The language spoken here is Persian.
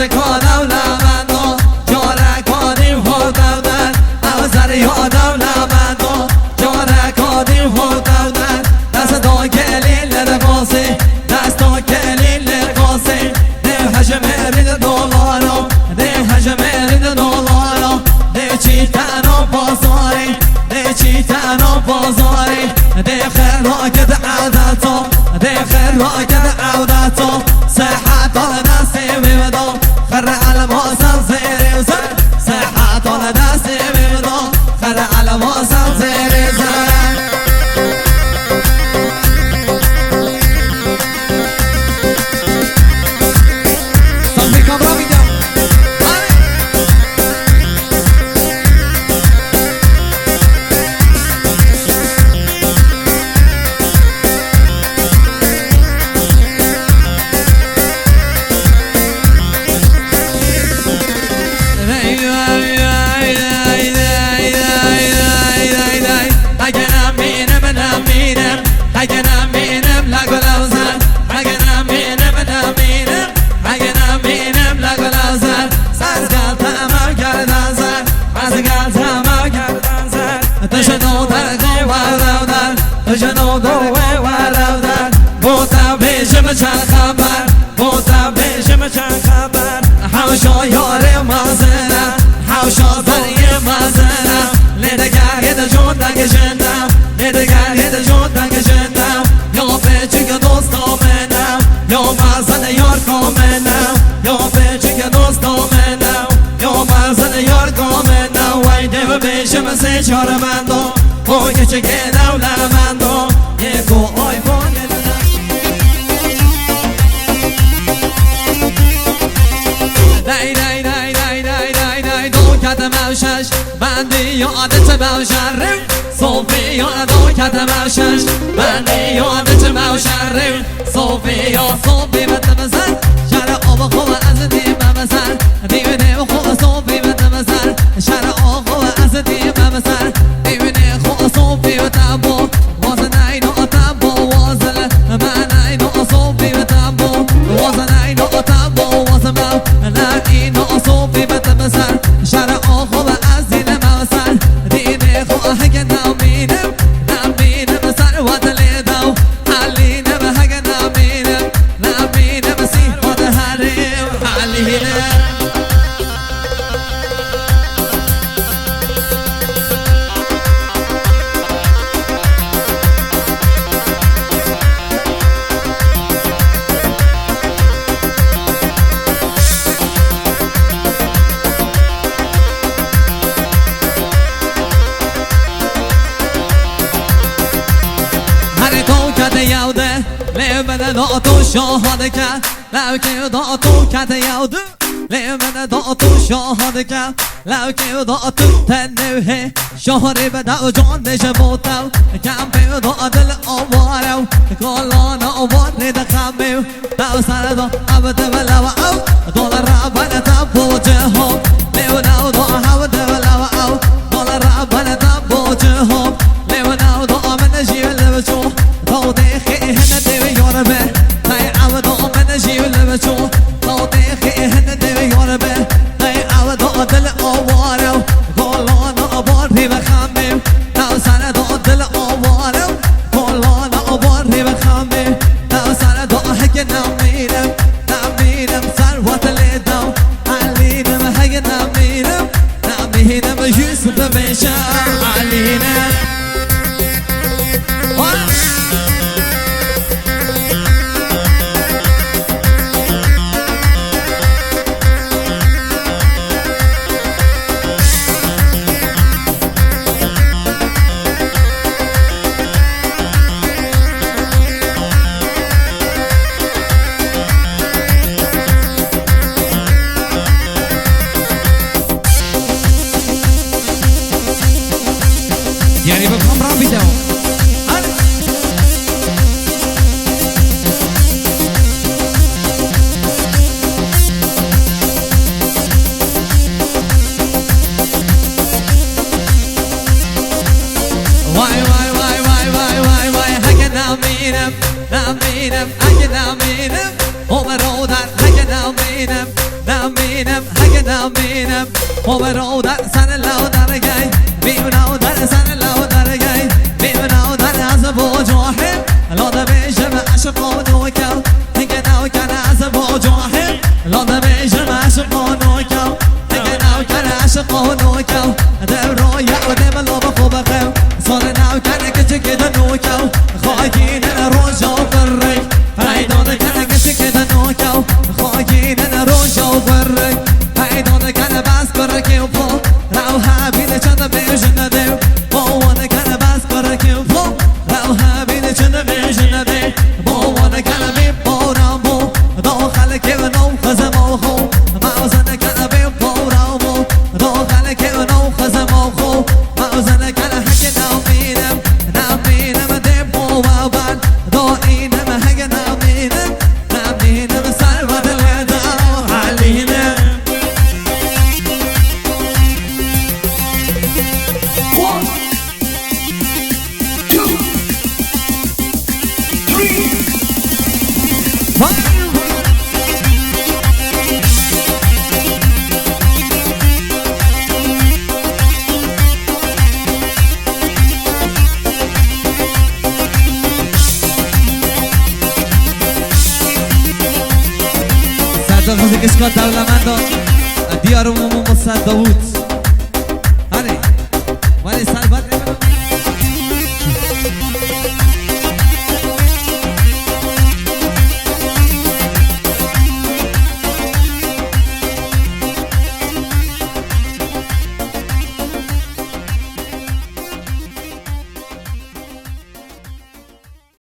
کادم لبندو جاره کادیم خود دودن اوزر یادم لبندو جاره کادیم خود دودن دست دا کلیل لرقاسی دست دا کلیل لرقاسی ده حجم رید دولارو ده حجم رید دولارو ده چی تنو بازاری ده چی تنو بازاری ده خیر را کد عودتو ده خیر را کد عودتو صحت آل دستی میبدو خر علم حسن زیری وزن صحت آل دستی میبدو خر علم حسن زیری وزن صافی کامرا میدم چند خبر بوتا بیشم چند خبر حوشا یار مازنم حوشا زنی مازنم لیدگر یه جون دنگ جندم لیدگر یه جون دنگ جندم یا پیچی که دوستا منم یا مازن یار کامنم یا پیچی که دوستا منم یا مازن یار کامنم وای دیو بیشم سی چار مندو او که چه که دوله مندو یکو آی بانه موشش بندی یادت موشرم صوفی یادو کت موشش بندی یادت موشرم صوفی یا صوفی بتمزن شر آب خوب از دیم بمزن دیونه خوب صوفی بتمزن شر آب خوب از دیم بمزن دیونه خوب صوفی بتمبو وازن اینو تمبو وازل من اینو صوفی بتمبو وازن اینو تمبو وازم من اینو صوفی بتمزن شر آب از دین موسن دین خواه که نامینم نامینم سر و دلیدو حلینم هگ نامینم نامینم سیفت حریم حلینم لیمن داتو شاهده کرد لوکه داتو کت یاده لیمن داتو شاهده کرد لوکه داتو تنوه شهری به دو جان نشه بوتو کم پیدا دل آوارو کالان آوار رید خمیو دو سر دا عبد ولو او دولار رابن تا بوجه هم لیونو دا عبد ولو او دولار رابن تا بوجه هم لیونو دا من جیل بچو تو دیخی هنه دیوی یار به تای عبدو من جیل بچو تو دیخی هنه دیوی یار به تای عبدو دل آوارو کالان آوار رید خمیو دو سر دا دل آوارو کالان آوار رید خمیو دو سر دا هک نمیرم نمیرم ثروت لیدم علینم هک نمیرم نمیرم یوسف بشم علینم یعنی بکنم را بیدم وای وای وای وای وای وای وای هک نامینم نامینم هک نامینم عمر رو در هک نامینم نامینم خوب رو در سر لو درگی بیونو در سر لو درگی بیونو در از بوجوه لاده بیشم عشق و نوکو هنگه نو کن از بوجوه لاده بیشم عشق و نوکو هنگه نو کن عشق و نوکو در رویا و دم لوب خوب خو سال نو کن کچه که در نوکو خواهی نن روشو فرق پیدان کن کچه که در نوکو خواهی نن روشو فرق پیدان کن بس کر که پا رو حبیل چند بیشن دیو باوان کن بس کر که پا رو حبیل چند بیشن دیو باوان کن بی پارم بو داخل که نو خزم آخو موزن کن بی پارم بو داخل که نو خزم آخو موزن کن حک نامینم نامینم دی پاو بان دا اینم حک نامینم نامینم سر و دل دا حالینم خزی کشکا دولمندان دیارمون مصد داوود هنی ولی